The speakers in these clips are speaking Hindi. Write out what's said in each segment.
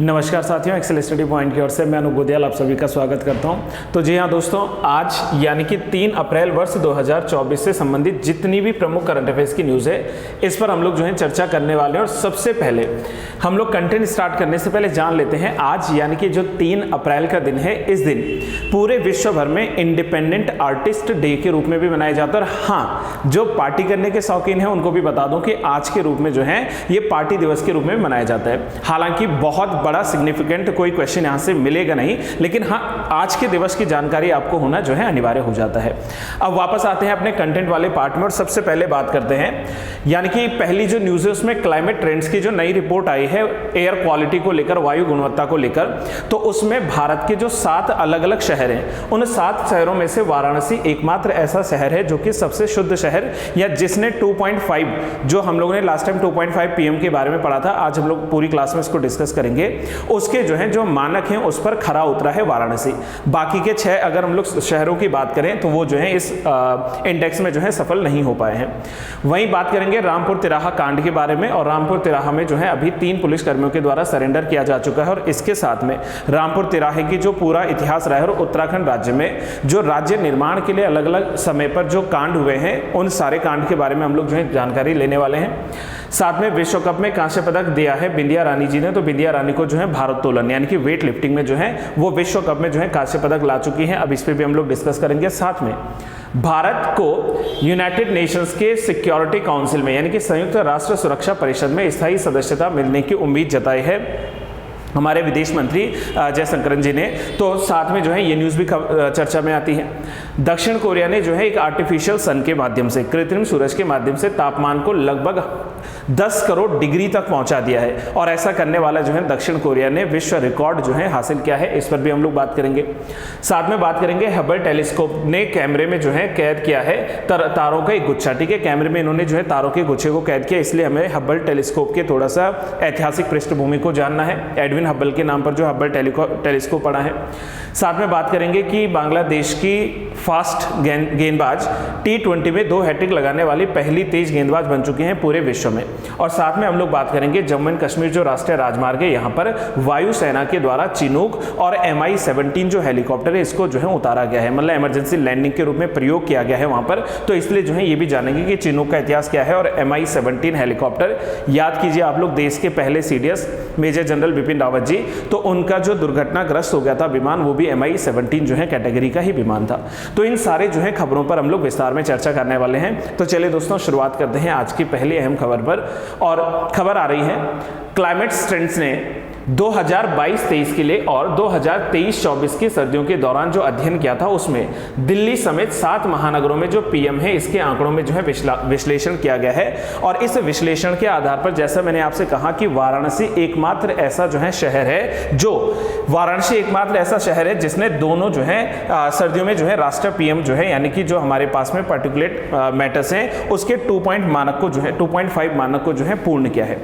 नमस्कार साथियों, एक्सेल स्टडी पॉइंट की ओर से मैं अनूप गोदियाल आप सभी का स्वागत करता हूं। तो जी हाँ दोस्तों, आज यानी कि 3 अप्रैल वर्ष 2024 से संबंधित जितनी भी प्रमुख करंट अफेयर्स की न्यूज़ है इस पर हम लोग जो है चर्चा करने वाले हैं। और सबसे पहले हम लोग कंटेंट स्टार्ट करने से पहले जान लेते हैं आज यानी कि जो 3 अप्रैल का दिन है, इस दिन पूरे विश्व भर में इंडिपेंडेंट आर्टिस्ट डे के रूप में भी मनाया जाता है। और हाँ, जो पार्टी करने के शौकीन हैं उनको भी बता दूं कि आज के रूप में जो है ये पार्टी दिवस के रूप में मनाया जाता है। हालांकि बहुत बड़ा सिग्निफिकेंट कोई क्वेश्चन यहां से मिलेगा नहीं, लेकिन हाँ, आज के दिवस की जानकारी आपको होना जो है अनिवार्य हो जाता है। अब वापस आते हैं अपने कंटेंट वाले पार्ट में और सबसे पहले बात करते हैं यानी कि पहली जो न्यूज़ है उसमें क्लाइमेट ट्रेंड्स की जो नई रिपोर्ट आई है एयर क्वालिटी को लेकर, वायु गुणवत्ता को लेकर, तो उसमें भारत के जो 7 अलग अलग शहर हैं उन 7 शहरों में से वाराणसी एकमात्र ऐसा शहर है जो कि सबसे शुद्ध शहर या जिसने 2.5 जो हम लोगों ने लास्ट टाइम 2.5 पीएम के बारे में पढ़ा था, आज हम लोग पूरी क्लास में इसको डिस्कस करेंगे, उसके जो है जो मानक हैं उस पर खरा उतरा है वाराणसी। बाकी के 6 अगर हम लोग शहरों की बात करें तो वो जो है इस इंडेक्स में जो है सफल नहीं हो पाए हैं। वहीं बात करेंगे रामपुर तिराहा कांड के बारे में, और रामपुर तिराहा में जो है अभी 3 पुलिसकर्मियों के द्वारा सरेंडर किया जा चुका है। और इसके साथ में रामपुर तिराहे की जो पूरा इतिहास रहा है और उत्तराखंड राज्य में जो राज्य निर्माण के लिए अलग अलग समय पर जो कांड हुए हैं उन सारे कांड के बारे में हम लोग जो है जानकारी लेने वाले हैं। साथ में विश्व कप में कांस्य पदक दिया है बिंदिया रानी जी ने, तो बिंदिया रानी को जो है भारोत्तोलन यानी कि वेट लिफ्टिंग में जो है वो विश्व कप में जो है कांस्य पदक ला चुकी हैं। अब इस पे भी हम लोग डिस्कस करेंगे। साथ में भारत को यूनाइटेड नेशंस के सिक्योरिटी काउंसिल में यानी कि संयुक्त राष्ट्र सुरक्षा परिषद में स्थायी सदस्यता मिलने की उम्मीद जताई है हमारे विदेश मंत्री जयशंकर जी ने। तो साथ में जो है ये न्यूज़ भी चर्चा में आती है। दक्षिण कोरिया ने जो है एक आर्टिफिशियल सन के माध्यम से, कृत्रिम सूरज के माध्यम से तापमान को लगभग 10 करोड़ डिग्री तक पहुंचा दिया है। और ऐसा करने वाला जो है दक्षिण कोरिया ने विश्व रिकॉर्ड जो है हासिल किया है, इस पर भी हम लोग बात करेंगे। साथ में बात करेंगे हबल टेलीस्कोप ने कैमरे में जो है कैद किया है तारों का एक गुच्छा। ठीक है, कैमरे में इन्होंने जो है तारों के गुच्छे को कैद किया, इसलिए हमें हबल टेलीस्कोप के थोड़ा सा ऐतिहासिक पृष्ठभूमि को जानना है। एडविन हबल के नाम पर जो हबल टेलीस्कोप पड़ा है। साथ में बात करेंगे कि बांग्लादेश की फास्ट गेंदबाज T20 में 2 हैट्रिक लगाने वाली पहली तेज गेंदबाज बन चुकी हैं पूरे विश्व में। और साथ में हम लोग बात करेंगे जम्मू एंड कश्मीर जो राष्ट्रीय राजमार्ग है यहाँ पर वायुसेना के द्वारा चिनूक और MI-17 जो हेलीकॉप्टर है इसको जो है उतारा गया है, मतलब इमरजेंसी लैंडिंग के रूप में प्रयोग किया गया है वहाँ पर। तो इसलिए जो है ये भी जानेंगे कि चिनूक का इतिहास क्या है। और MI-17 हेलीकॉप्टर याद कीजिए आप लोग, देश के पहले CDS major general Bipin Rawat ji, तो उनका जो दुर्घटनाग्रस्त हो गया था विमान वो भी MI-17 जो है कैटेगरी का ही विमान था। तो इन सारे जो है खबरों पर हम लोग विस्तार में चर्चा करने वाले हैं। तो चलिए दोस्तों, शुरुआत करते हैं आज की पहली अहम खबर पर। और खबर आ रही है क्लाइमेट ट्रेंड्स ने 2022-23 के लिए और 2023-24 की सर्दियों के दौरान जो अध्ययन किया था उसमें दिल्ली समेत 7 महानगरों में जो पीएम है इसके आंकड़ों में जो है विश्लेषण किया गया है। और इस विश्लेषण के आधार पर जैसा मैंने आपसे कहा कि वाराणसी एकमात्र ऐसा जो है शहर है जिसने दोनों जो है सर्दियों में जो है राष्ट्रीय पीएम जो है यानी कि जो हमारे पास में पार्टिकुलेट मैटर्स हैं उसके 2.5 मानक को जो है पूर्ण किया है।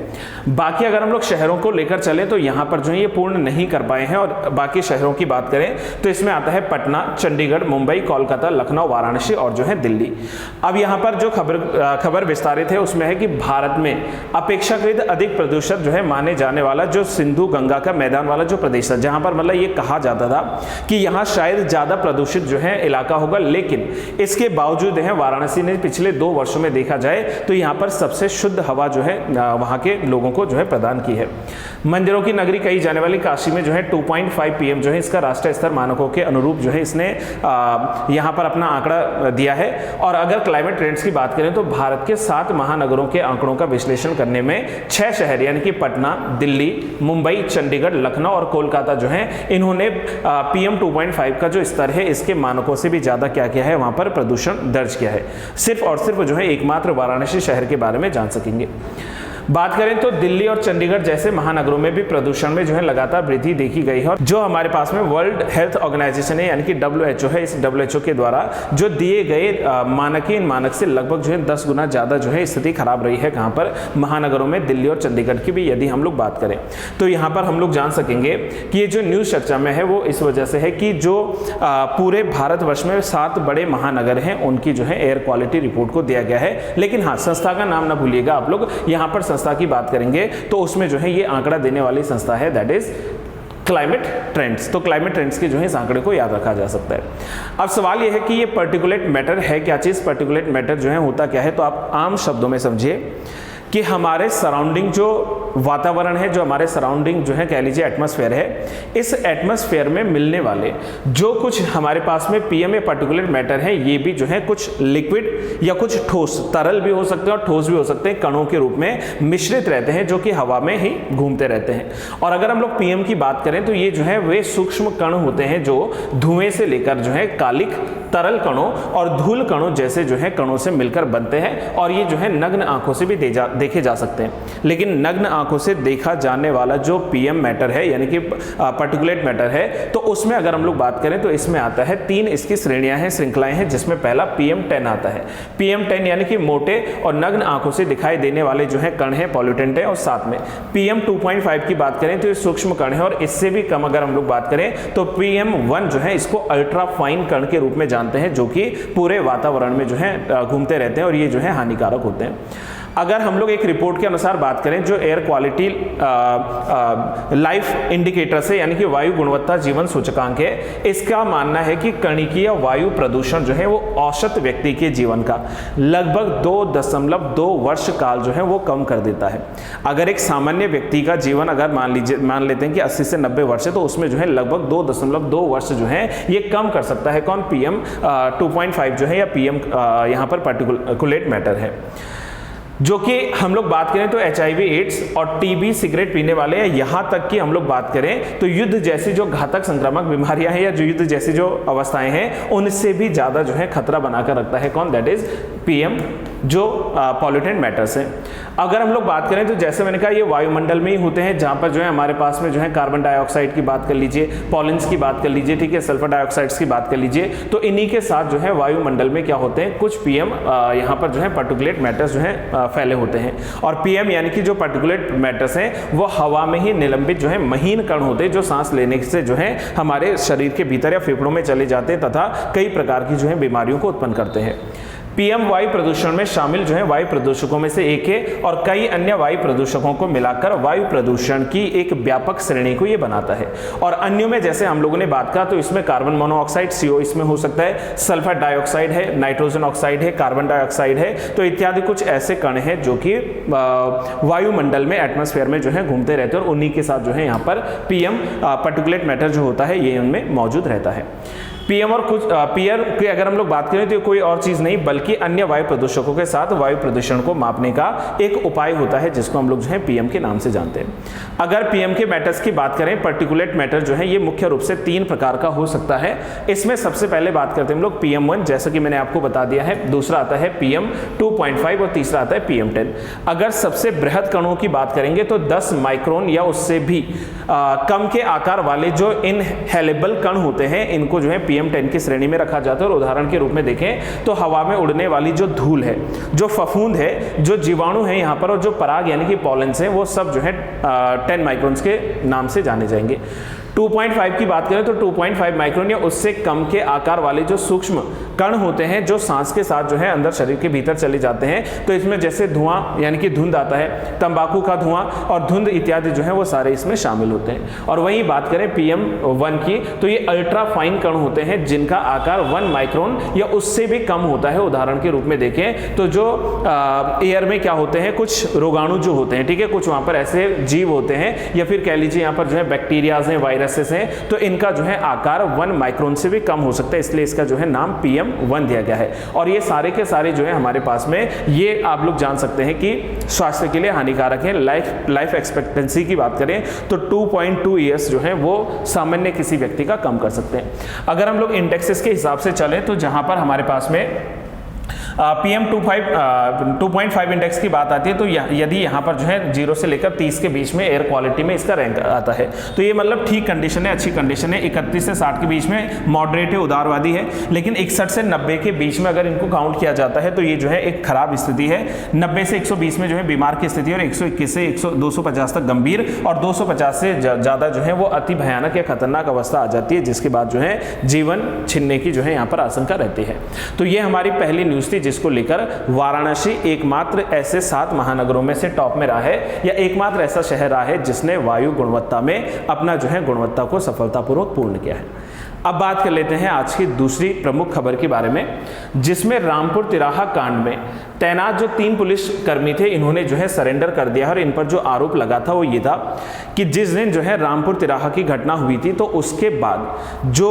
बाकी अगर हम लोग शहरों को लेकर चले तो यहां पर जो है ये पूर्ण नहीं कर पाए हैं। और बाकी शहरों की बात करें तो इसमें आता है पटना, चंडीगढ़, मुंबई, कोलकाता, लखनऊ, वाराणसी और जो है दिल्ली। अब यहां पर जो खबर विस्तारित है उसमें है कि भारत में अपेक्षाकृत अधिक प्रदूषण जो है माने जाने वाला जो सिंधु गंगा का मैदान वाला जो प्रदेश है, जहां पर मतलब ये कहा जाता था कि यहां शायद ज्यादा प्रदूषित जो है इलाका होगा, लेकिन इसके बावजूद है वाराणसी ने पिछले 2 वर्षों में देखा जाए तो यहां पर सबसे शुद्ध हवा जो है वहां के लोगों को जो है प्रदान की है। मंदिरों की नगरी कही जाने वाली काशी में जो है 2.5 पीएम जो है इसका राष्ट्रीय स्तर मानकों के अनुरूप जो है इसने यहाँ पर अपना आंकड़ा दिया है। और अगर क्लाइमेट ट्रेंड्स की बात करें तो भारत के 7 महानगरों के आंकड़ों का विश्लेषण करने में 6 शहर यानी कि पटना, दिल्ली, मुंबई, चंडीगढ़, लखनऊ और कोलकाता जो है इन्होंने PM 2.5 का जो स्तर है इसके मानकों से भी ज्यादा क्या किया है वहां पर प्रदूषण दर्ज किया है। सिर्फ और सिर्फ जो है एकमात्र वाराणसी शहर के बारे में जान सकेंगे। बात करें तो दिल्ली और चंडीगढ़ जैसे महानगरों में भी प्रदूषण में जो है लगातार वृद्धि देखी गई है। और जो हमारे पास में वर्ल्ड हेल्थ ऑर्गेनाइजेशन है यानी कि WHO है, इस WHO के द्वारा जो दिए गए मानक इन मानक से लगभग जो है 10 गुना ज्यादा जो है स्थिति खराब रही है कहां पर महानगरों में, दिल्ली और चंडीगढ़ की भी यदि हम लोग बात करें तो यहां पर हम लोग जान सकेंगे कि ये जो न्यूज चर्चा में है वो इस वजह से है कि जो पूरे भारतवर्ष में 7 बड़े महानगर हैं उनकी जो है एयर क्वालिटी रिपोर्ट को दिया गया है। लेकिन हाँ, संस्था का नाम ना भूलिएगा आप लोग, यहाँ पर संस्था की बात करेंगे तो उसमें जो है ये आंकड़ा देने वाली संस्था है, दैट इज क्लाइमेट ट्रेंड्स। तो क्लाइमेट ट्रेंड्स के जो है इस आंकड़े को याद रखा जा सकता है। अब सवाल यह है कि ये पर्टिकुलेट मैटर है क्या चीज़, पर्टिकुलेट मैटर जो है होता क्या है। तो आप आम शब्दों में समझिए कि हमारे सराउंडिंग जो वातावरण है, जो हमारे सराउंडिंग जो है कह लीजिए एटमॉस्फेयर है, इस एटमॉस्फेयर में मिलने वाले जो कुछ हमारे पास में पीएम या पर्टिकुलेट मैटर है, ये भी जो है कुछ लिक्विड या कुछ ठोस, तरल भी हो सकते हैं और ठोस भी हो सकते हैं, कणों के रूप में मिश्रित रहते हैं जो कि हवा में ही घूमते रहते हैं। और अगर हम लोग पीएम की बात करें तो ये जो है वे सूक्ष्म कण होते हैं जो धुएं से लेकर जो है कालिक तरल कणों और धूल कणों जैसे जो है कणों से मिलकर बनते हैं, और ये जो है नग्न आंखों से भी देखे जा सकते हैं। लेकिन नग्न आंखों से देखा जाने वाला जो पीएम मैटर है यानी कि पर्टिकुलेट मैटर है, तो उसमें अगर हम लोग बात करें तो इसमें आता है 3 इसकी श्रेणियां हैं, श्रृंखलाएं हैं, जिसमें पहला PM10 आता है। PM10 यानी कि मोटे और नग्न आंखों से दिखाई देने वाले जो है कण है, पॉल्यूटेंट है। और साथ में PM2.5 की बात करें तो ये सूक्ष्म कण है, और इससे भी कम अगर हम लोग बात करें तो PM1 जो है इसको अल्ट्रा फाइन कण के रूप में जानते हैं, जो कि पूरे वातावरण में जो है घूमते रहते हैं और ये जो है हानिकारक होते हैं। अगर हम लोग एक रिपोर्ट के अनुसार बात करें जो एयर क्वालिटी लाइफ इंडिकेटर से यानी कि वायु गुणवत्ता जीवन सूचकांक है, इसका मानना है कि कणिकीय वायु प्रदूषण जो है वो औसत व्यक्ति के जीवन का लगभग 2.2 वर्ष काल जो है वो कम कर देता है। अगर एक सामान्य व्यक्ति का जीवन अगर मान लेते हैं कि 80 से 90 वर्ष है, तो उसमें जो है लगभग 2.2 वर्ष जो है ये कम कर सकता है। कौन? PM2.5 जो है या PM यहाँ पर पर्टिकुलेट मैटर है। जो कि हम लोग बात करें तो HIV एड्स और TB सिगरेट पीने वाले, या यहाँ तक कि हम लोग बात करें तो युद्ध जैसी जो घातक संक्रामक बीमारियां हैं या जो युद्ध जैसी जो अवस्थाएं हैं, उनसे भी ज़्यादा जो है खतरा बनाकर रखता है। कौन? दैट इज PM जो पॉल्यूटेंट मैटर्स हैं। अगर हम लोग बात करें तो जैसे मैंने कहा ये वायुमंडल में ही होते हैं, जहाँ पर जो है हमारे पास में जो है कार्बन डाइऑक्साइड की बात कर लीजिए, पॉलेंस की बात कर लीजिए, ठीक है, सल्फर डाइऑक्साइड्स की बात कर लीजिए, तो इन्हीं के साथ जो है वायुमंडल में क्या होते हैं, कुछ PM यहाँ पर जो है पर्टिकुलेट मैटर्स जो है फैले होते हैं। और PM यानी कि जो पर्टिकुलेट मैटर्स हैं वो हवा में ही निलंबित जो है महीन कण होते हैं, जो सांस लेने से जो है हमारे शरीर के भीतर या फेफड़ों में चले जाते हैं तथा कई प्रकार की जो है बीमारियों को उत्पन्न करते हैं। PM वायु प्रदूषण में शामिल जो है वायु प्रदूषकों में से एक है, और कई अन्य वायु प्रदूषकों को मिलाकर वायु प्रदूषण की एक व्यापक श्रेणी को ये बनाता है। और अन्यों में जैसे हम लोगों ने बात कहा तो इसमें कार्बन मोनोऑक्साइड CO इसमें हो सकता है, सल्फर डाइऑक्साइड है, नाइट्रोजन ऑक्साइड है, कार्बन डाइऑक्साइड है, तो इत्यादि कुछ ऐसे कण हैं जो कि वायुमंडल में एटमॉस्फेयर में जो है घूमते रहते हैं, और उन्हीं के साथ जो है यहाँ पर PM पर्टिकुलेट मैटर जो होता है ये उनमें मौजूद रहता है। PM और कुछ पीयर की अगर हम लोग बात करें तो कोई और चीज नहीं बल्कि अन्य वायु प्रदूषकों के साथ वायु प्रदूषण को मापने का एक उपाय होता है, जिसको हम लोग जो है PM के नाम से जानते हैं। अगर PM के मैटर्स की बात करें, पर्टिकुलेट मैटर जो है ये मुख्य रूप से 3 प्रकार का हो सकता है। इसमें सबसे पहले बात करते हैं हम लोग PM1, जैसा कि मैंने आपको बता दिया है, दूसरा आता है PM2.5 और तीसरा आता है PM10। अगर सबसे बृहद कणों की बात करेंगे तो 10 माइक्रोन या उससे भी कम के आकार वाले जो इनहेलेबल कण होते हैं, इनको जो है PM10 की श्रेणी में रखा जाता है। और उदाहरण के रूप में देखें तो हवा में उड़ने वाली जो धूल है, जो फफूंद है, जो जीवाणु है यहाँ पर, और जो पराग यानी कि पॉलेंस है, वो सब जो है 10 माइक्रोन्स के नाम से जाने जाएंगे। 2.5 की बात करें तो 2.5 माइक्रोन या उससे कम के आकार वाले जो सूक्ष्म कण होते हैं, जो सांस के साथ जो है अंदर शरीर के भीतर चले जाते हैं, तो इसमें जैसे धुआं यानी कि धुंध आता है, तंबाकू का धुआं और धुंध इत्यादि जो है वो सारे इसमें शामिल होते हैं। और वहीं बात करें PM1 की तो ये अल्ट्रा फाइन कण होते हैं जिनका आकार 1 माइक्रोन या उससे भी कम होता है। उदाहरण के रूप में देखें तो जो एयर में क्या होते हैं, कुछ रोगाणु जो होते हैं, ठीक है, कुछ वहां पर ऐसे जीव होते हैं या फिर कह लीजिए यहाँ पर जो है बैक्टीरियाज हैं, वायरसेस हैं, तो इनका जो है आकार 1 माइक्रोन से भी कम हो सकता है, इसलिए इसका जो है नाम PM1 दिया गया है। और ये सारे के सारे जो है हमारे पास में, ये आप लोग जान सकते हैं कि स्वास्थ्य के लिए हानिकारक है। लाइफ एक्सपेक्टेंसी की बात करें तो 2.2 ईयर्स जो है वो सामान्य किसी व्यक्ति का कम कर सकते हैं। अगर हम लोग इंडेक्सेस के हिसाब से चलें तो जहां पर हमारे पास में PM2.5 इंडेक्स की बात आती है, तो यदि यहाँ पर जो है 0 से लेकर 30 के बीच में एयर क्वालिटी में इसका रैंक आता है, तो ये मतलब ठीक कंडीशन है, अच्छी कंडीशन है। 31 से 60 के बीच में मॉडरेट है, उदारवादी है। लेकिन 61 से 90 के बीच में अगर इनको काउंट किया जाता है तो ये जो है एक खराब स्थिति है। 90 से 120 में जो है बीमार की स्थिति, और 121 से 250 तक गंभीर, और 250 से ज़्यादा जो है वो अति भयानक या खतरनाक अवस्था आ जाती है, जिसके बाद जो है जीवन छिनने की जो है यहाँ पर आशंका रहती है। तो ये हमारी पहली न्यूज़ थी जिसको लेकर वाराणसी एकमात्र ऐसे 7 महानगरों में से टॉप में रहा है, या एकमात्र ऐसा शहर रहा है जिसने वायु गुणवत्ता में अपना जो है गुणवत्ता को सफलतापूर्वक पूर्ण किया है। अब बात कर लेते हैं आज की दूसरी प्रमुख खबर के बारे में, जिसमें रामपुर तिराहा कांड में तैनात जो 3 पुलिस कर्मी थे, इन्होंने जो है सरेंडर कर दिया। और इन पर जो आरोप लगा था वो ये था कि जिस दिन जो है रामपुर तिराहा की घटना हुई थी, तो उसके बाद जो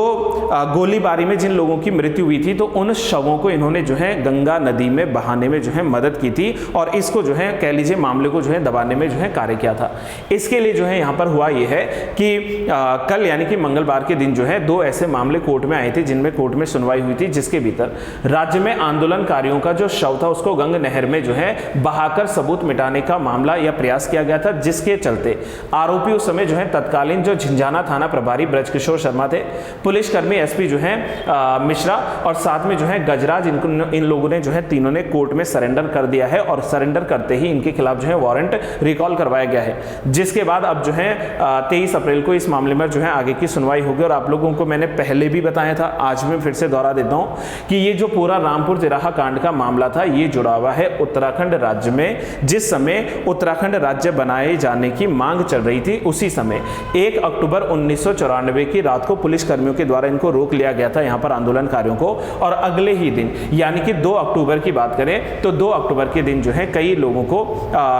गोलीबारी में जिन लोगों की मृत्यु हुई थी, तो उन शवों को इन्होंने जो है गंगा नदी में बहाने में जो है मदद की थी, और इसको जो है कह लीजिए मामले को जो है दबाने में जो है कार्य किया था। इसके लिए जो है यहाँ पर हुआ ये है कि कल यानी कि मंगलवार के दिन जो है 2 ऐसे मामले कोर्ट में आए थे, जिनमें कोर्ट में सुनवाई हुई थी, जिसके भीतर राज्य में आंदोलनकारियों का जो शव था उसको गंगा नहर में जो है बहाकर सबूत मिटाने का मामला या प्रयास किया गया था, जिसके चलते आरोपी उस समय जो है तत्कालीन जो झिंझाना थाना प्रभारी ब्रजकिशोर शर्मा थे, पुलिसकर्मी एसपी जो है मिश्रा, और साथ में जो है गजराज, इन लोगों ने जो है तीनों ने कोर्ट में सरेंडर कर दिया है। और सरेंडर करते ही इनके खिलाफ जो है वारंट रिकॉल करवाया गया है, जिसके बाद अब जो है 23 अप्रैल को इस मामले में जो है आगे की सुनवाई होगी। और आप लोगों को मैंने पहले भी बताया था, आज मैं फिर से दोहरा देता हूं कि ये जो पूरा रामपुर तिराहा कांड का मामला था, ये जुड़ा हुआ है उत्तराखंड राज्य में। जिस समय उत्तराखंड राज्य बनाए जाने की मांग चल रही थी, उसी समय 1 अक्टूबर 1994 की रात को पुलिस कर्मियों के द्वारा इनको रोक लिया गया था, यहां पर आंदोलनकारियों को। और अगले ही दिन यानी कि 2 अक्टूबर की बात करें तो 2 अक्टूबर के दिन जो है कई लोगों को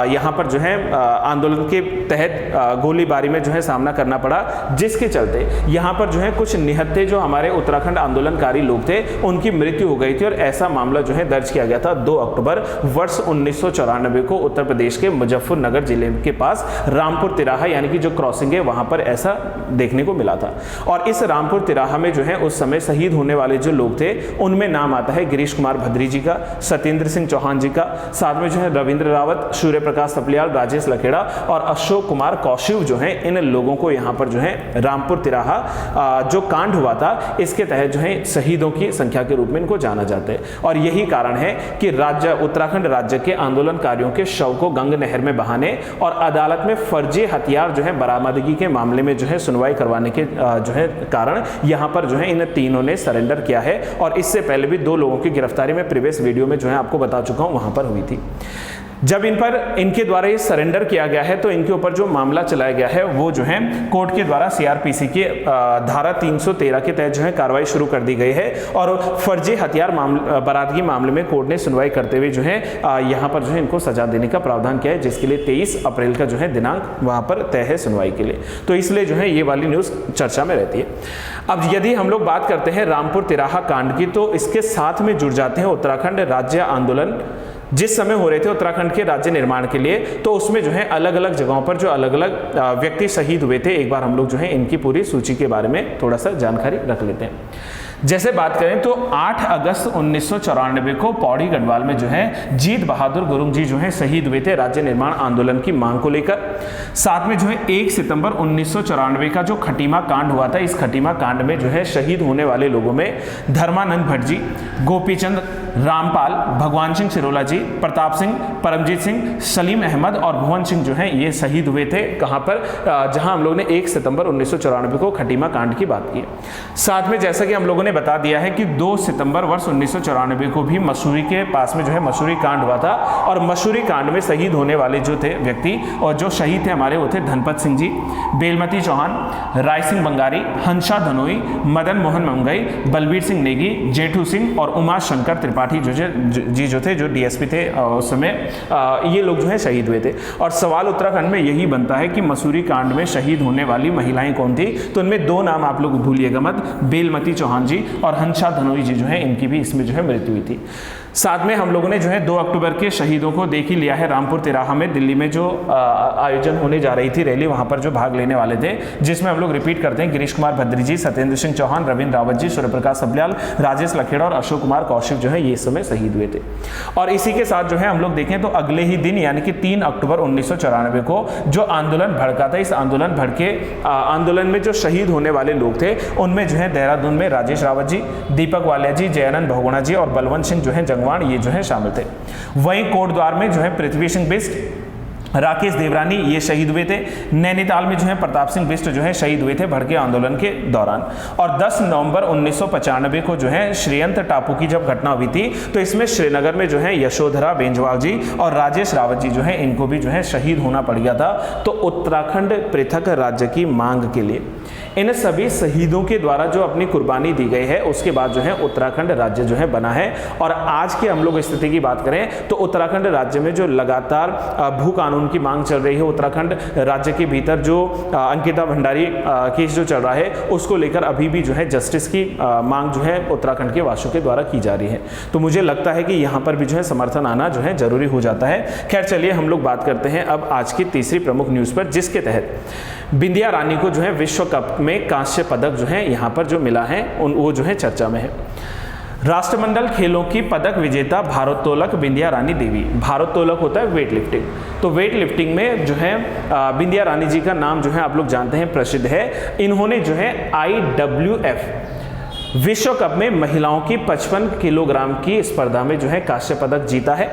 यहां पर जो है आंदोलन के तहत गोलीबारी में जो है सामना करना पड़ा, जिसके चलते यहां पर जो है कुछ निहत्थे जो हमारे उत्तराखंड आंदोलनकारी लोग थे, उनकी मृत्यु हो गई थी। और ऐसा मामला जो है दर्ज किया गया था 2 अक्टूबर वर्ष 1994 को उत्तर प्रदेश के मुजफ्फरनगर जिले के पास रामपुर तिराहा यानी कि जो क्रॉसिंग है वहां पर ऐसा देखने को मिला था। और इस रामपुर तिराहा में जो है उस समय शहीद होने वाले जो लोग थे, उनमें नाम आता है गिरीश कुमार भद्री जी का, सत्येंद्र सिंह चौहान जी का, साथ में जो है रविंद्र रावत, सूर्य प्रकाश सपलियाल, राजेश लखेड़ा और अशोक कुमार कौशिक जो है, इन लोगों को यहाँ पर जो है रामपुर तिराहा जो कांड हुआ था, इसके तहत जो है शहीदों की संख्या के रूप में इनको जाना जाता है। और यही कारण है कि उत्तराखंड राज्य के आंदोलनकारियों के शव को गंगा नहर में बहाने और अदालत में फर्जी हथियार जो है बरामदगी के मामले में जो है सुनवाई करवाने के जो है कारण यहां पर जो है इन तीनों ने सरेंडर किया है। और इससे पहले भी 2 लोगों की गिरफ्तारी में प्रीवियस वीडियो में जो है आपको बता चुका हूं, वहां पर हुई थी। जब इन पर इनके द्वारा ये सरेंडर किया गया है, तो इनके ऊपर जो मामला चलाया गया है वो जो है कोर्ट के द्वारा सीआरपीसी के धारा 313 के तहत जो है कार्रवाई शुरू कर दी गई है। और फर्जी हथियार बरामदगी मामले में कोर्ट ने सुनवाई करते हुए जो है यहाँ पर जो है इनको सजा देने का प्रावधान किया है, जिसके लिए 23 अप्रैल का जो है दिनांक वहाँ पर तय है सुनवाई के लिए। तो इसलिए जो है ये वाली न्यूज़ चर्चा में रहती है। अब यदि हम लोग बात करते हैं रामपुर तिराहा कांड की, तो इसके साथ में जुड़ जाते हैं उत्तराखंड राज्य आंदोलन जिस समय हो रहे थे उत्तराखंड के राज्य निर्माण के लिए। तो उसमें जो है अलग अलग जगहों पर जो अलग अलग व्यक्ति शहीद हुए थे, एक बार हम लोग जो है इनकी पूरी सूची के बारे में थोड़ा सा जानकारी रख लेते हैं। जैसे बात करें तो 8 अगस्त 1994 को पौड़ी गढ़वाल में जो है जीत बहादुर गुरुंग जी जो है शहीद हुए थे राज्य निर्माण आंदोलन की मांग को लेकर। साथ में जो है 1 सितंबर 1994 का जो खटीमा कांड हुआ था, इस खटीमा कांड में जो है शहीद होने वाले लोगों में धर्मानंद भट्ट जी, गोपीचंद रामपाल, भगवान सिंह सिरोला जी, प्रताप सिंह, परमजीत सिंह, सलीम अहमद और भुवन सिंह जो है ये शहीद हुए थे। कहां पर? जहां हम लोग ने 1 सितंबर 1994 को खटीमा कांड की बात की। साथ में जैसा कि हम लोगों ने बता दिया है कि 2 सितंबर वर्ष 1994 को भी मसूरी के पास में जो है मसूरी कांड हुआ था। और मसूरी कांड में शहीद होने वाले जो थे व्यक्ति और जो शहीद थे हमारे वो थे धनपत सिंह जी, बेलमती चौहान, राय सिंह बंगारी, हंसा धनोई, मदन मोहन मंगई, बलबीर सिंह नेगी, जेठू सिंह और उमा शंकर त्रिपाठी जो थे जो डीएसपी थे उस समय, ये लोग जो है शहीद हुए थे। और सवाल उत्तराखंड में यही बनता है कि मसूरी कांड में शहीद होने वाली महिलाएं कौन थी? तो इनमें 2 नाम आप लोग भूलिएगा मत, बेलमती चौहान जी और हंसा धनोई जी जो है इनकी भी इसमें जो है मृत्यु हुई थी। साथ में हम लोगों ने जो है 2 अक्टूबर के शहीदों को देख ही लिया है। रामपुर तिराहा में दिल्ली में जो आयोजन होने जा रही थी रैली, वहां पर जो भाग लेने वाले थे, जिसमें हम लोग रिपीट करते हैं गिरीश कुमार भद्री जी, सत्येंद्र सिंह चौहान, रविंद्र रावत जी, सूर्य प्रकाश सपलियाल, राजेश लखेड़ा और अशोक कुमार कौशिक जो है ये समय शहीद हुए थे। और इसी के साथ जो है हम लोग देखें तो अगले ही दिन यानी कि 3 अक्टूबर 1994 को जो आंदोलन भड़का था, इस आंदोलन में जो शहीद होने वाले लोग थे उनमें जो है देहरादून में राजेश रावत जी, दीपक वालिया जी, जयानंद बहुगुणा जी और बलवंत सिंह जो है जंगवाण ये जो है शामिल थे। वहीं कोटद्वार में जो है पृथ्वी सिंह बिष्ट, राकेश देवरानी ये शहीद हुए थे। नैनीताल में जो है प्रताप सिंह बिष्ट जो है शहीद हुए थे भड़के आंदोलन के दौरान। और 10 नवंबर 1995 को जो है श्रीयंत टापू की जब घटना हुई थी तो इसमें श्रीनगर में जो है यशोधरा बेंजवाल जी और राजेश रावत जी जो है इनको भी जो है शहीद होना पड़ गया था। तो उत्तराखंड पृथक राज्य की मांग के लिए इन सभी शहीदों के द्वारा जो अपनी कुर्बानी दी गई है उसके बाद जो है उत्तराखंड राज्य जो है बना है। और आज के हम लोग स्थिति की बात करें तो उत्तराखंड राज्य में जो लगातार भू कानून की मांग चल रही है, उत्तराखंड राज्य के भीतर जो अंकिता भंडारी केस जो चल रहा है उसको लेकर अभी भी जो है जस्टिस की मांग जो है उत्तराखंड के वासियों के द्वारा की जा रही है। तो मुझे लगता है कि यहाँ पर भी जो है समर्थन आना जो है जरूरी हो जाता है। खैर चलिए हम लोग बात करते हैं अब आज की तीसरी प्रमुख न्यूज़ पर, जिसके तहत बिंदिया रानी को जो है विश्व कप में कांस्य पदक जो है यहाँ पर जो मिला है वो जो है चर्चा में है। राष्ट्रमंडल खेलों की पदक विजेता भारोत्तोलक बिंदिया रानी देवी, भारोत्तोलक होता है वेट लिफ्टिंग, तो वेट लिफ्टिंग में जो है बिंदिया रानी जी का नाम जो है आप लोग जानते हैं प्रसिद्ध है। इन्होंने जो है IWF विश्व कप में महिलाओं की 55 किलोग्राम की स्पर्धा में जो है कांस्य पदक जीता है।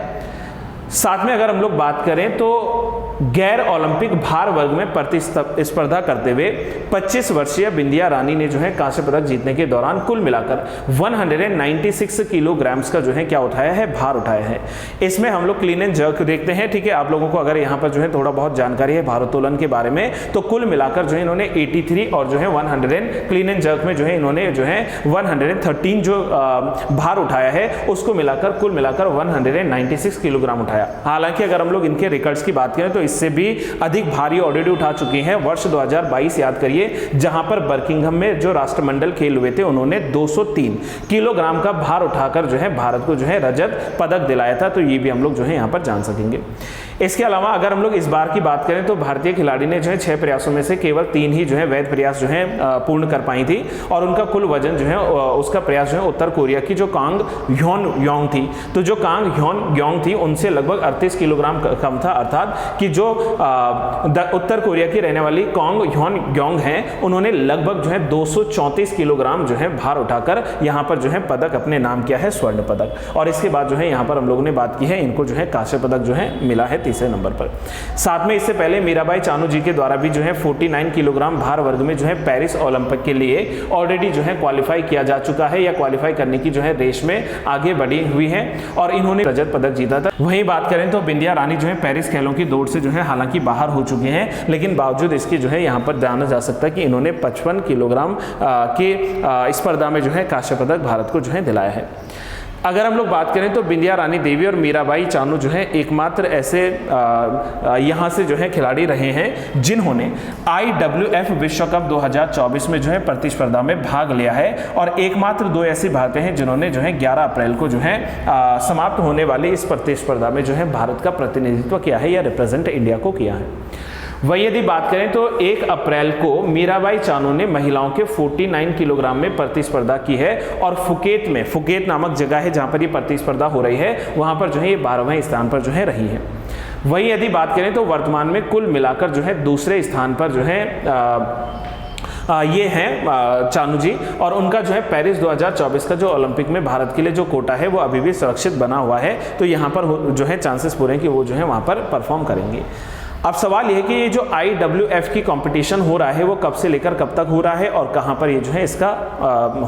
साथ में अगर हम लोग बात करें तो गैर ओलंपिक भार वर्ग में प्रतिस्पर्धा करते हुए 25 वर्षीय बिंदिया रानी ने जो है कांस्य पदक जीतने के दौरान कुल मिलाकर 196 किलोग्राम्स का जो है क्या उठाया है, भार उठाया है। इसमें हम लोग क्लीन एंड जर्क देखते हैं, ठीक है। आप लोगों को अगर यहाँ पर जो है थोड़ा बहुत जानकारी है भारोत्तोलन के बारे में तो कुल मिलाकर जो है इन्होंने 83 और जो है 100 क्लीन एंड जर्क में जो है इन्होंने जो है 113 जो भार उठाया है उसको मिलाकर कुल मिलाकर 196 किलोग्राम उठाया। हालांकि अगर हम लोग इनके रिकॉर्ड्स की बात करें तो इससे भी अधिक भारी ऑलरेडी उठा चुकी हैं। वर्ष 2022 याद करिए जहां पर बर्किंघम में जो राष्ट्रमंडल खेल हुए थे उन्होंने 203 किलोग्राम का भार उठाकर जो है भारत को जो है रजत पदक दिलाया था। तो ये भी हम लोग जो है यहां पर जान सकेंगे। इसके अलावा अगर हम लोग इस बार की बात करें तो भारतीय खिलाड़ी ने जो है 6 प्रयासों में से केवल 3 ही जो है वैध प्रयास जो है पूर्ण कर पाई थी और उनका कुल वजन जो है उसका प्रयास जो है उत्तर कोरिया की जो कांग ह्योन योंग थी, तो जो कांग ह्योन योंग थी उनसे लगभग 38 किलोग्राम कम था। अर्थात कि जो उत्तर कोरिया की रहने वाली कांग ह्योन योंग हैं उन्होंने लगभग जो है 234 किलोग्राम जो है भार उठाकर यहाँ पर जो है पदक अपने नाम किया है, स्वर्ण पदक। और इसके बाद जो है यहाँ पर हम लोगों ने बात की है इनको जो है कांस्य पदक जो है मिला है तीसरे नंबर पर। साथ में इससे पहले मीराबाई चानू जी के द्वारा भी जो है 49 किलोग्राम भार वर्ग में जो है पेरिस ओलंपिक के लिए ऑलरेडी जो है क्वालिफाई किया जा चुका है या क्वालिफाई करने की जो है रेस में आगे बढ़ी हुई है और इन्होंने रजत पदक जीता था। वहीं बात करें तो बिंदिया रानी जो है पेरिस खेलों की दौड़ से जो है हालांकि बाहर हो चुके हैं, लेकिन बावजूद इसके जो है यहाँ पर जाना जा सकता है कि इन्होंने 55 किलोग्राम के स्पर्धा में जो है कांस्य पदक भारत को जो है दिलाया है। अगर हम लोग बात करें तो बिंदिया रानी देवी और मीराबाई चानू जो है एकमात्र ऐसे यहाँ से जो है खिलाड़ी रहे हैं जिन्होंने IWF विश्व कप 2024 में जो है प्रतिस्पर्धा में भाग लिया है और एकमात्र 2 ऐसे भारतीय हैं जिन्होंने जो है 11 अप्रैल को जो है समाप्त होने वाली इस प्रतिस्पर्धा में जो है भारत का प्रतिनिधित्व किया है या रिप्रेजेंट इंडिया को किया है। वही यदि बात करें तो 1 अप्रैल को मीराबाई चानू ने महिलाओं के 49 किलोग्राम में प्रतिस्पर्धा की है और फुकेत नामक जगह है जहां पर ये प्रतिस्पर्धा हो रही है, वहां पर जो है ये 12वें स्थान पर जो है रही है। वही यदि बात करें तो वर्तमान में कुल मिलाकर जो है दूसरे स्थान पर जो है ये हैं चानू जी और उनका जो है पेरिस 2024 का जो ओलंपिक में भारत के लिए जो कोटा है वो अभी भी सुरक्षित बना हुआ है। तो यहाँ पर जो है चांसेस पूरे हैं कि वो जो है वहाँ पर परफॉर्म करेंगे। अब सवाल यह है कि ये जो IWF की कंपटीशन हो रहा है वो कब से लेकर कब तक हो रहा है और कहाँ पर ये जो है इसका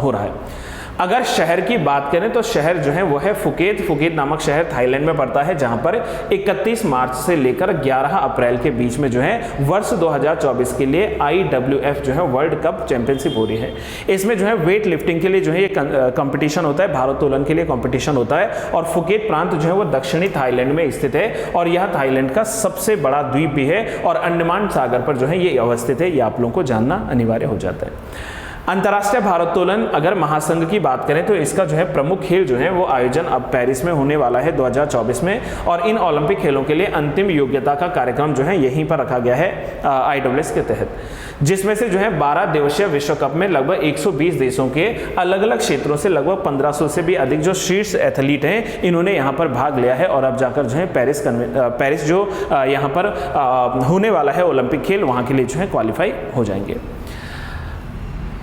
हो रहा है। अगर शहर की बात करें तो शहर जो है वो है फुकेत नामक शहर थाईलैंड में पड़ता है जहां पर 31 मार्च से लेकर 11 अप्रैल के बीच में जो है वर्ष 2024 के लिए IWF जो है वर्ल्ड कप चैंपियनशिप हो रही है। इसमें जो है वेट लिफ्टिंग के लिए जो है ये कंपटीशन होता है, भारोत्तोलन के लिए कंपटीशन होता है और फुकेत प्रांत जो है वो दक्षिणी थाईलैंड में स्थित है और यह थाईलैंड का सबसे बड़ा द्वीप भी है और अंडमान सागर पर जो है ये अवस्थित है। ये आप लोगों को जानना अनिवार्य हो जाता है। अंतर्राष्ट्रीय भारोत्तोलन अगर महासंघ की बात करें तो इसका जो है प्रमुख खेल जो है वो आयोजन अब पेरिस में होने वाला है 2024 में और इन ओलंपिक खेलों के लिए अंतिम योग्यता का कार्यक्रम जो है यहीं पर रखा गया है IWF के तहत, जिसमें से जो है 12 दिवसीय विश्व कप में लगभग 120 देशों के अलग अलग क्षेत्रों से लगभग 1500 से भी अधिक जो शीर्ष एथलीट हैं इन्होंने यहाँ पर भाग लिया है और अब जाकर जो है पेरिस जो यहाँ पर होने वाला है ओलंपिक खेल वहाँ के लिए जो है क्वालिफाई हो जाएंगे।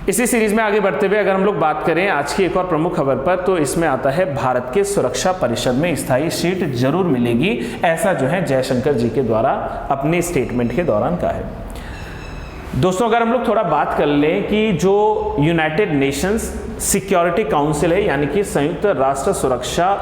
इसी सीरीज में आगे बढ़ते हुए अगर हम लोग बात करें आज की एक और प्रमुख खबर पर, तो इसमें आता है भारत के सुरक्षा परिषद में स्थायी सीट जरूर मिलेगी, ऐसा जो है जयशंकर जी के द्वारा अपने स्टेटमेंट के दौरान कहा है। दोस्तों अगर हम लोग थोड़ा बात कर लें कि जो यूनाइटेड नेशंस सिक्योरिटी काउंसिल है, यानी कि संयुक्त राष्ट्र सुरक्षा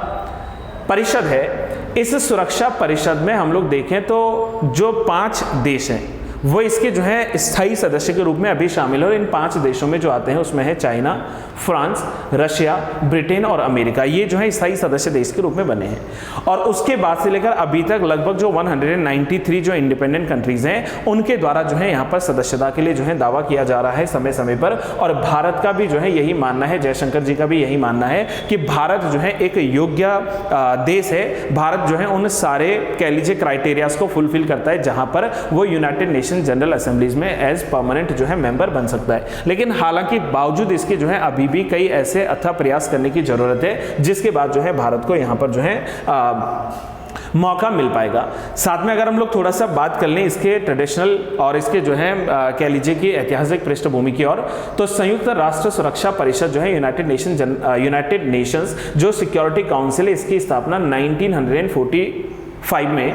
परिषद है, इस सुरक्षा परिषद में हम लोग देखें तो जो 5 देश हैं वो इसके जो है स्थायी सदस्य के रूप में अभी शामिल है। और इन 5 देशों में जो आते हैं उसमें है चाइना, फ्रांस, रशिया, ब्रिटेन और अमेरिका, ये जो है स्थायी सदस्य देश के रूप में बने हैं। और उसके बाद से लेकर अभी तक लगभग जो 193 जो इंडिपेंडेंट कंट्रीज हैं उनके द्वारा जो है यहाँ पर सदस्यता के लिए जो है दावा किया जा रहा है समय समय पर। और भारत का भी जो है यही मानना है, जयशंकर जी का भी यही मानना है कि भारत जो है एक योग्य देश है। भारत जो है उन सारे कह लीजिए क्राइटेरियाज को फुलफिल करता है जहां पर वो यूनाइटेड नेशन जनरल असेंबलीज में एज परमानेंट जो है मेंबर बन सकता है। लेकिन हालांकि बावजूद इसके जो है अभी भी कई ऐसे अथक प्रयास करने की जरूरत है जिसके बाद जो है भारत को यहां पर जो है मौका मिल पाएगा। साथ में अगर हम लोग थोड़ा सा बात कर लें इसके ट्रेडिशनल और इसके जो है कह लीजिए कि ऐतिहासिक पृष्ठभूमि की ओर, तो संयुक्त राष्ट्र सुरक्षा परिषद जो है यूनाइटेड नेशंस जो सिक्योरिटी काउंसिल है, इसकी स्थापना 1945 में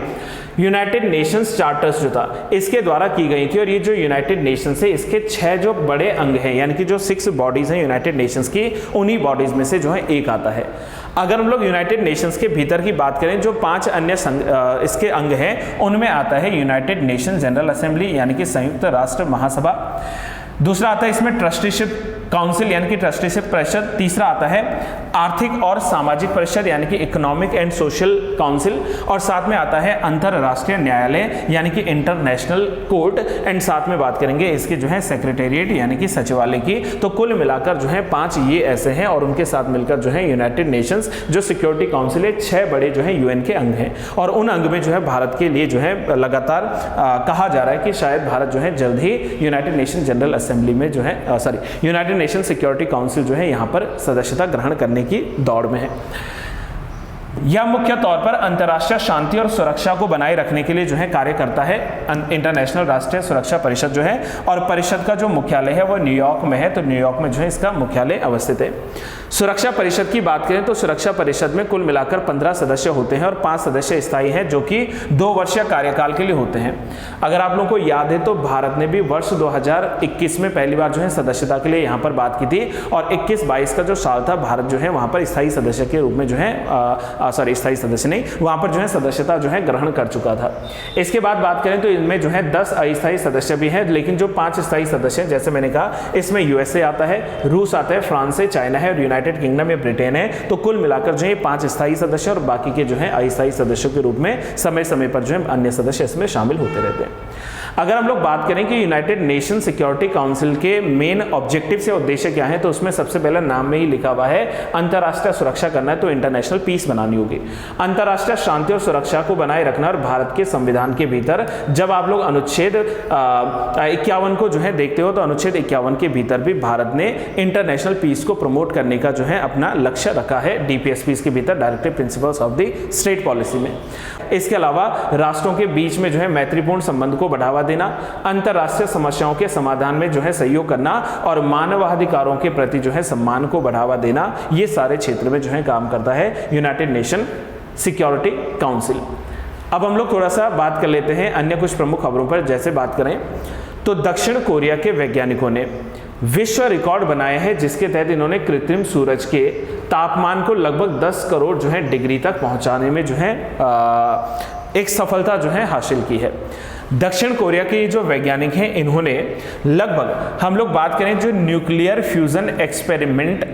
यूनाइटेड नेशंस चार्टर्स जो था इसके द्वारा की गई थी। और ये जो यूनाइटेड नेशंस है इसके 6 जो बड़े अंग हैं, यानी कि जो 6 बॉडीज हैं यूनाइटेड नेशंस की, उन्हीं बॉडीज में से जो है एक आता है। अगर हम लोग यूनाइटेड नेशंस के भीतर की बात करें, जो 5 अन्य इसके अंग हैं उनमें आता है यूनाइटेड नेशन जनरल असेंबली, यानी कि संयुक्त राष्ट्र महासभा। दूसरा आता है इसमें ट्रस्टीशिप काउंसिल, यानी कि ट्रस्टीशिप परिषद। तीसरा आता है आर्थिक और सामाजिक परिषद, यानी कि इकोनॉमिक एंड सोशल काउंसिल। और साथ में आता है अंतरराष्ट्रीय न्यायालय, यानी कि इंटरनेशनल कोर्ट। एंड साथ में बात करेंगे इसके जो है सेक्रेटेरिएट, यानी कि सचिवालय की। तो कुल मिलाकर जो है 5 ये ऐसे हैं और उनके साथ मिलकर जो है यूनाइटेड नेशंस जो सिक्योरिटी काउंसिल है 6 बड़े जो है यूएन के अंग हैं। और उन अंग में जो है भारत के लिए जो है लगातार कहा जा रहा है कि शायद भारत जो है जल्द ही यूनाइटेड नेशन जनरल असेंबली में जो है यूनाइटेड नेशन सिक्योरिटी काउंसिल जो है यहां पर सदस्यता ग्रहण करने की दौड़ में है। यह मुख्य तौर पर अंतर्राष्ट्रीय शांति और सुरक्षा को बनाए रखने के लिए जो है कार्य करता है। इंटरनेशनल राष्ट्रीय सुरक्षा परिषद जो है, और परिषद का जो मुख्यालय है वो न्यूयॉर्क में है। तो न्यूयॉर्क में जो है इसका मुख्यालय अवस्थित है। सुरक्षा परिषद की बात करें तो सुरक्षा परिषद में कुल मिलाकर 15 सदस्य होते हैं और 5 सदस्य स्थायी हैं जो कि 2 वर्षीय कार्यकाल के लिए होते हैं। अगर आप लोगों को याद है तो भारत ने भी वर्ष 2021 में पहली बार जो है सदस्यता के लिए यहाँ पर बात की थी। और 21-22 का जो साल था, भारत जो है वहाँ पर स्थायी सदस्य के रूप में जो है स्थायी सदस्य नहीं, वहाँ पर जो है सदस्यता जो है ग्रहण कर चुका था। इसके बाद बात करें तो इनमें जो है 10 अस्थायी सदस्य भी हैं, लेकिन जो 5 स्थायी सदस्य हैं, जैसे मैंने कहा, इसमें यूएसए आता है, रूस आता है, फ्रांस है, चाइना है और यूनाइटेड किंगडम या ब्रिटेन है। तो कुल मिलाकर जो है 5 स्थायी सदस्य और बाकी के जो है अस्थायी सदस्यों के रूप में समय समय पर जो है अन्य सदस्य इसमें शामिल होते रहते हैं। अगर हम लोग बात करें कि यूनाइटेड नेशन सिक्योरिटी काउंसिल के मेन ऑब्जेक्टिव से उद्देश्य क्या है, तो उसमें सबसे पहले नाम में ही लिखा हुआ है अंतर्राष्ट्रीय सुरक्षा करना है, तो इंटरनेशनल पीस बनानी होगी। अंतर्राष्ट्रीय शांति और सुरक्षा को बनाए रखना। और भारत के संविधान के भीतर जब आप लोग अनुच्छेद 51 को जो है देखते हो, तो अनुच्छेद 51 के भीतर भी भारत ने इंटरनेशनल पीस को प्रमोट करने का जो है अपना लक्ष्य रखा है डीपीएसपीस के भीतर, directive principles of the state policy में। इसके अलावा राष्ट्रों के बीच में जो है मैत्रीपूर्ण संबंध को बढ़ावा देना, अंतरराष्ट्रीय समस्याओं के समाधान में जो है सहयोग करना और मानवाधिकारों के प्रति जो है सम्मान को बढ़ावा देना, ये सारे क्षेत्र में जो है काम करता है यूनाइटेड नेशन सिक्योरिटी काउंसिल। अब हम लोग थोड़ा सा बात कर लेते हैं अन्य कुछ प्रमुख खबरों पर। जैसे बात करें तो दक्षिण कोरिया के वैज्ञानिकों ने विश्व रिकॉर्ड बनाया है, जिसके तहत इन्होंने कृत्रिम सूरज के तापमान को लगभग 10 करोड़ जो है डिग्री तक पहुंचाने में जो है एक सफलता जो है हासिल की है। दक्षिण कोरिया के जो वैज्ञानिक हैं, इन्होंने लगभग, हम लोग बात करें जो न्यूक्लियर फ्यूजन एक्सपेरिमेंट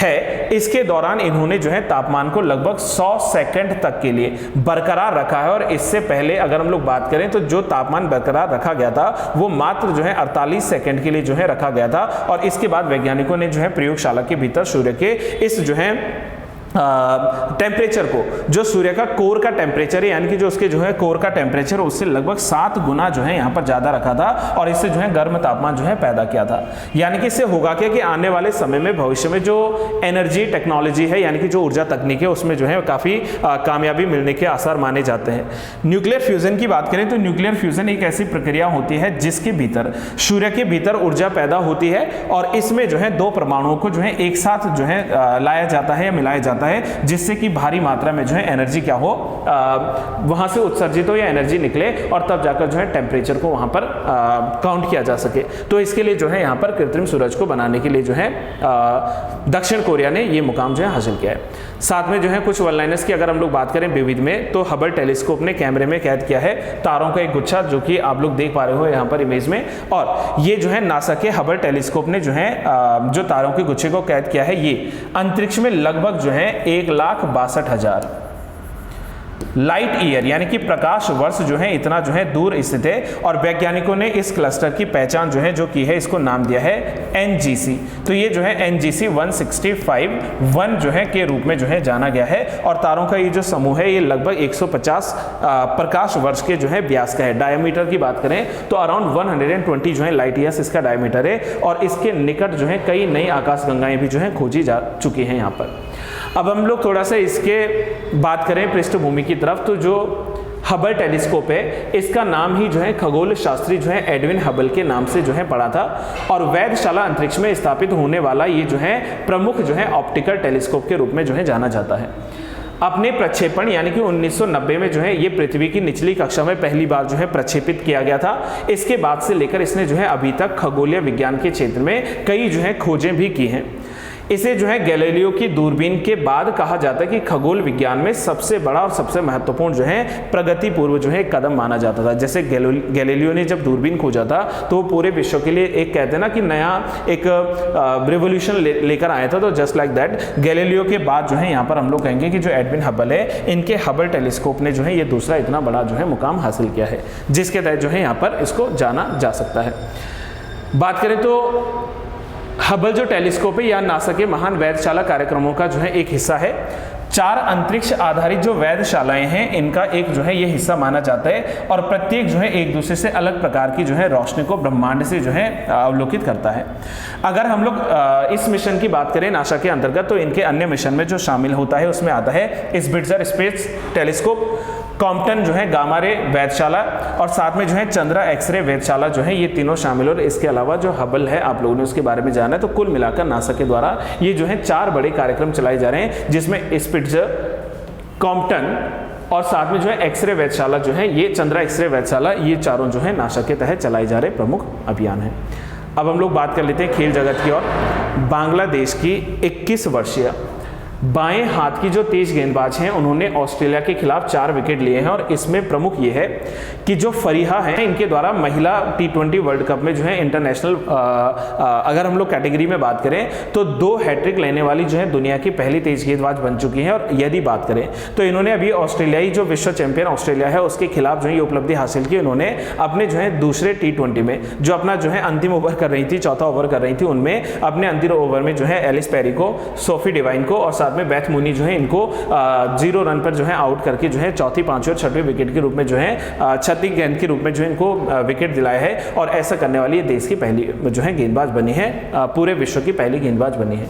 है, इसके दौरान इन्होंने जो है तापमान को लगभग 100 सेकंड तक के लिए बरकरार रखा है। और इससे पहले अगर हम लोग बात करें तो जो तापमान बरकरार रखा गया था वो मात्र जो है 48 सेकंड के लिए जो है रखा गया था। और इसके बाद वैज्ञानिकों ने जो है प्रयोगशाला के भीतर सूर्य के इस जो है टेम्परेचर को, जो सूर्य का कोर का टेम्परेचर है यानी कि जो उसके जो है कोर का टेम्परेचर उससे लगभग 7 गुना जो है यहाँ पर ज्यादा रखा था और इससे जो है गर्म तापमान जो है पैदा किया था। यानी कि इससे होगा क्या कि आने वाले समय में भविष्य में जो एनर्जी टेक्नोलॉजी है यानी कि जो ऊर्जा तकनीक है उसमें जो है काफी कामयाबी मिलने के आसार माने जाते हैं। न्यूक्लियर फ्यूजन की बात करें तो न्यूक्लियर फ्यूजन एक ऐसी प्रक्रिया होती है जिसके भीतर सूर्य के भीतर ऊर्जा पैदा होती है और इसमें जो है दो परमाणुओं को जो है एक साथ जो है लाया जाता है या मिलाया जाता है जिससे कि भारी मात्रा में जो है एनर्जी क्या हो वहां से उत्सर्जित हो या एनर्जी निकले और तब जाकर जो है टेम्परेचर को वहां पर काउंट किया जा सके। तो इसके लिए जो है यहाँ पर कृत्रिम सूरज को बनाने के लिए जो है दक्षिण कोरिया ने ये मुकाम जो है हासिल किया है। साथ में जो है कुछ वन लाइनर्स की अगर हम लोग बात करें विविध में तो हबल टेलीस्कोप ने कैमरे में कैद किया है तारों का एक गुच्छा जो कि आप लोग देख पा रहे हो यहाँ पर इमेज में, और ये जो है नासा के हबल टेलीस्कोप ने जो है जो तारों के गुच्छे को कैद किया है ये अंतरिक्ष में लगभग जो है 1,62,000 लाइट ईयर यानी कि प्रकाश वर्ष जो है इतना जो है दूर स्थित है और वैज्ञानिकों ने इस क्लस्टर की पहचान जो है जो की है इसको नाम दिया है NGC। तो ये जो है NGC 165 जो है के रूप में जो है जाना गया है और तारों का ये जो समूह है ये लगभग 150 प्रकाश वर्ष के जो है व्यास का है। डायमीटर की बात करें तो अराउंड 120 जो है लाइट ईयर्स इसका डायमीटर है और इसके निकट जो है कई नई आकाशगंगाएं भी जो है खोजी जा चुकी हैं यहाँ पर। अब हम लोग थोड़ा सा इसके बात करें पृष्ठभूमि की तरफ तो जो हबल टेलीस्कोप है इसका नाम ही जो है खगोल शास्त्री जो है एडविन हबल के नाम से जो है पड़ा था और वेधशाला अंतरिक्ष में स्थापित होने वाला ये जो है प्रमुख जो है ऑप्टिकल टेलीस्कोप के रूप में जो है जाना जाता है। अपने प्रक्षेपण यानी कि 1990 में जो है ये पृथ्वी की निचली कक्षा में पहली बार जो है प्रक्षेपित किया गया था। इसके बाद से लेकर इसने जो है अभी तक खगोलीय विज्ञान के क्षेत्र में कई जो है खोजें भी की हैं। इसे जो है गैलीलियो की दूरबीन के बाद कहा जाता है कि खगोल विज्ञान में सबसे बड़ा और सबसे महत्वपूर्ण जो है प्रगति पूर्व जो है कदम माना जाता था। जैसे गैलीलियो ने जब दूरबीन खोजा था तो वो पूरे विश्व के लिए एक कहते हैं ना कि नया एक रिवोल्यूशन लेकर आया था। तो जस्ट लाइक दैट गैलीलियो के बाद जो है यहाँ पर हम लोग कहेंगे कि जो एडविन हबल है इनके हबल टेलीस्कोप ने जो है ये दूसरा इतना बड़ा जो है मुकाम हासिल किया है जिसके तहत जो है यहाँ पर इसको जाना जा सकता है। बात करें तो हबल जो टेलीस्कोप है या नासा के महान वेधशाला कार्यक्रमों का जो है एक हिस्सा है। 4 अंतरिक्ष आधारित जो वेधशालाएं हैं इनका एक जो है ये हिस्सा माना जाता है और प्रत्येक जो है एक दूसरे से अलग प्रकार की जो है रोशनी को ब्रह्मांड से जो है अवलोकित करता है। अगर हम लोग इस मिशन की बात करें नासा के अंतर्गत तो इनके अन्य मिशन में जो शामिल होता है उसमें आता है स्पिट्जर स्पेस टेलीस्कोप, कॉम्पटन जो है गामा रे वेधशाला और साथ में जो है चंद्रा एक्सरे वेधशाला जो है ये तीनों शामिल और इसके अलावा जो हबल है आप लोगों ने उसके बारे में जाना है। तो कुल मिलाकर नासा के द्वारा ये जो है 4 बड़े कार्यक्रम चलाए जा रहे हैं जिसमें स्पिट्जर, कॉम्पटन और साथ में जो है एक्सरे वेधशाला जो है ये चंद्रा एक्सरे वेधशाला ये चारों जो है नासा के तहत चलाए जा रहे प्रमुख अभियान है। अब हम लोग बात कर लेते हैं खेल जगत की और बांग्लादेश की 21 वर्षीय बाएं हाथ की जो तेज गेंदबाज हैं उन्होंने ऑस्ट्रेलिया के खिलाफ 4 विकेट लिए हैं और इसमें प्रमुख ये है कि जो फरीहा हैं इनके द्वारा महिला T20 वर्ल्ड कप में जो है इंटरनेशनल अगर हम लोग कैटेगरी में बात करें तो 2 हैट्रिक लेने वाली जो है दुनिया की पहली तेज गेंदबाज बन चुकी हैं। और यदि बात करें तो इन्होंने अभी ऑस्ट्रेलियाई जो विश्व चैंपियन ऑस्ट्रेलिया है उसके खिलाफ जो है ये उपलब्धि हासिल की। उन्होंने अपने जो है दूसरे T20 में जो अपना जो है अंतिम ओवर कर रही थी, चौथा ओवर कर रही थी, उनमें अपने अंतिम ओवर में जो है एलिस पेरी को, सोफी डिवाइन को और साथ में बेथ मूनी जो है इनको 0 रन पर जो है आउट करके जो है चौथी, पांचवी और छठवीं विकेट के रूप में जो है 36 गेंद के रूप में जो है इनको विकेट दिलाया है और ऐसा करने वाली ये देश की पहली जो है गेंदबाज बनी है, पूरे विश्व की पहली गेंदबाज बनी है।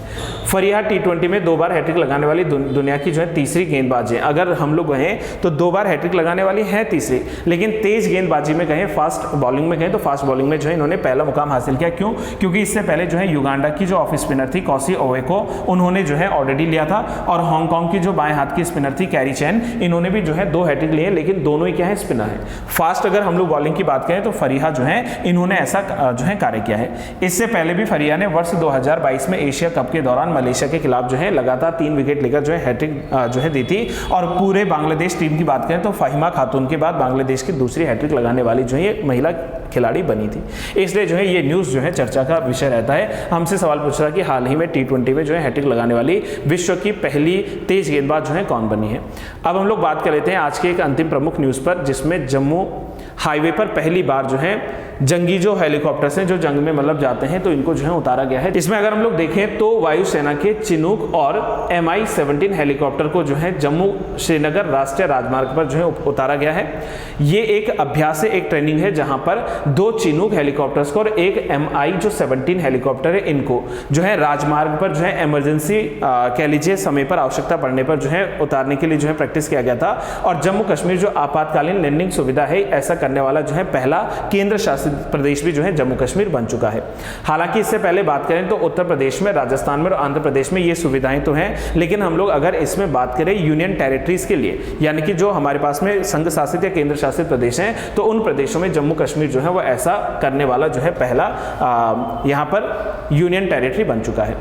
फरीहा T20 में 2 बार हैट्रिक लगाने वाली दुनिया की जो है तीसरी गेंदबाज है। अगर हम लोग कहें तो 2 बार हैट्रिक लगाने वाली है तीसरी, लेकिन तेज गेंदबाजी में कहें, फास्ट बॉलिंग में कहें तो फास्ट बॉलिंग में जो है इन्होंने पहला मुकाम हासिल किया। क्यों? क्योंकि इससे पहले जो है युगांडा की जो ऑफ स्पिनर थी कौसी ओवे को उन्होंने जो है ऑलरेडी लिया था और हांगकांग की जो बाएं हाथ की स्पिनर थी कैरी चैन, इन्होंने भी जो है 2 हैट्रिक लिए, लेकिन दोनों ही क्या है स्पिनर है। फास्ट अगर हम लोग बॉलिंग की बात करें तो फरीहा जो है इन्होंने ऐसा जो है कार्य किया है। इससे पहले भी फरीहा ने वर्ष 2022 में एशिया कप के दौरान मलेशिया के खिलाफ जो है लगातार 3 विकेट लेकर जो है हैट्रिक जो है दी थी। और पूरे बांग्लादेश टीम की बात करें तो फाहिमा खातून के बाद बांग्लादेश की दूसरी हैट्रिक लगाने वाली जो है महिला खिलाड़ी बनी थी। इसलिए जो है ये न्यूज़ जो है चर्चा का विषय रहता है। हमसे सवाल पूछ रहा कि हाल ही में T20 में जो है हैट्रिक लगाने वाली विश्व की पहली तेज गेंदबाज जो है कौन बनी है। अब हम लोग बात कर लेते हैं आज के एक अंतिम प्रमुख न्यूज़ पर, जिसमें जम्मू हाईवे पर पहली बार जो है जंगी जो हेलीकॉप्टर्स हैं जो जंग में मतलब जाते हैं, तो इनको जो है उतारा गया है। इसमें अगर हम लोग देखें तो वायुसेना के चिनूक और MI-17 हेलीकॉप्टर को जो है जम्मू श्रीनगर राष्ट्रीय राजमार्ग पर जो है उतारा गया है। ये एक अभ्यास है, एक ट्रेनिंग है, जहां पर 2 चिनूक हेलीकॉप्टर्स को और एक MI-17 हेलीकॉप्टर है, इनको जो है राजमार्ग पर जो है इमरजेंसी कह लीजिए समय पर आवश्यकता पड़ने पर जो है उतारने के लिए जो है प्रैक्टिस किया गया था। और जम्मू कश्मीर जो आपातकालीन लैंडिंग सुविधा है, ऐसा करने वाला जो है पहला केंद्र शासित प्रदेश भी जो है जम्मू कश्मीर बन चुका है। हालांकि इससे पहले बात करें तो उत्तर प्रदेश में, राजस्थान में और आंध्र प्रदेश में ये सुविधाएं तो हैं, लेकिन हम लोग अगर इसमें बात करें यूनियन टेरिटरीज के लिए, यानी कि जो हमारे पास में संघ शासित या केंद्र शासित प्रदेश हैं, तो उन प्रदेशों में जम्मू कश्मीर जो है वो ऐसा करने वाला जो है पहला यहाँ पर यूनियन टेरिटरी बन चुका है।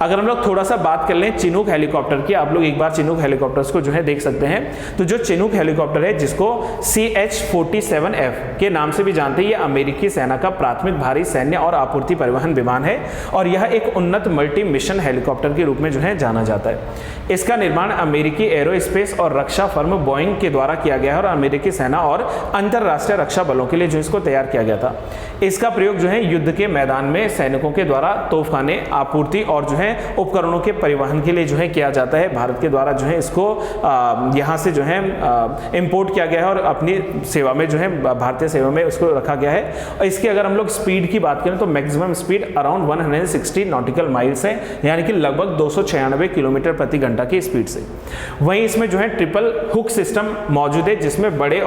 अगर हम लोग थोड़ा सा बात कर लें चिनूक हेलीकॉप्टर की, आप लोग एक बार चिनूक हेलीकॉप्टर्स को जो है देख सकते हैं। तो जो चिनूक हेलीकॉप्टर है, जिसको CH-47F के नाम से भी जानते हैं, ये अमेरिकी सेना का प्राथमिक भारी सैन्य और आपूर्ति परिवहन विमान है और यह एक उन्नत मल्टी मिशन हेलीकॉप्टर के रूप में जो है जाना जाता है। इसका निर्माण अमेरिकी एरोस्पेस और रक्षा फर्म बोइंग के द्वारा किया गया है और अमेरिकी सेना और अंतरराष्ट्रीय रक्षा बलों के लिए जो इसको तैयार किया गया था। इसका प्रयोग जो है युद्ध के मैदान में सैनिकों के द्वारा तोफखाने, आपूर्ति और जो है उपकरणों के परिवहन के लिए जो है किया जाता है। भारत के द्वारा जो है इसको यहाँ से जो है इंपोर्ट किया गया है और अपनी सेवा में जो है भारतीय सेवा में उसको रखा गया है। और इसकी अगर हम लोग स्पीड की बात करें तो maximum speed around 160 nautical miles है, यानी कि लगभग 296 किलोमीटर प्रति घंटा की स्पीड से। वहीं इसमें जो है ट्रिपल हुक सिस्टम मौजूद है, जिसमें बड़े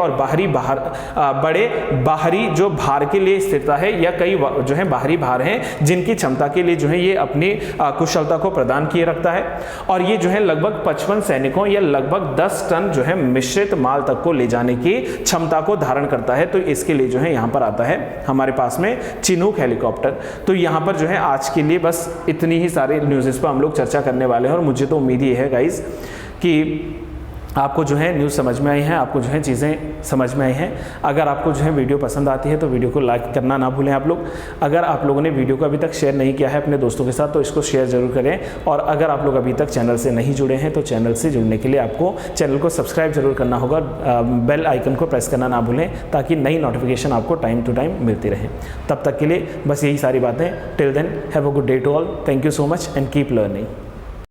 बाहरी जो भार के लिए स्थिरता है या कई जो है बाहरी भार हैं जिनकी क्षमता के लिए जो है ये अपनी कुशलता को प्रदान किए रखता है। और ये जो है लगभग 55 सैनिकों या लगभग 10 टन जो है मिश्रित माल तक को ले जाने की क्षमता को धारण करता है। तो इसके लिए जो है यहाँ पर आता है हमारे पास में चिनूक हेलीकॉप्टर। तो यहाँ पर जो है आज के लिए बस इतनी ही सारी न्यूज़ पर हम लोग चर्चा करने वाले हैं और मुझे तो उम्मीद ये है गाइज कि आपको जो है न्यूज़ समझ में आई है, आपको जो है चीज़ें समझ में आई हैं। अगर आपको जो है वीडियो पसंद आती है तो वीडियो को लाइक करना ना भूलें आप लोग। अगर आप लोगों ने वीडियो को अभी तक शेयर नहीं किया है अपने दोस्तों के साथ तो इसको शेयर जरूर करें। और अगर आप लोग अभी तक चैनल से नहीं जुड़े हैं तो चैनल से जुड़ने के लिए आपको चैनल को सब्सक्राइब जरूर करना होगा, बेल आइकन को प्रेस करना ना भूलें ताकि नई नोटिफिकेशन आपको टाइम टू टाइम मिलती रहे। तब तक के लिए बस यही सारी बातें। Till then have a good day to all. Thank you so much and keep learning.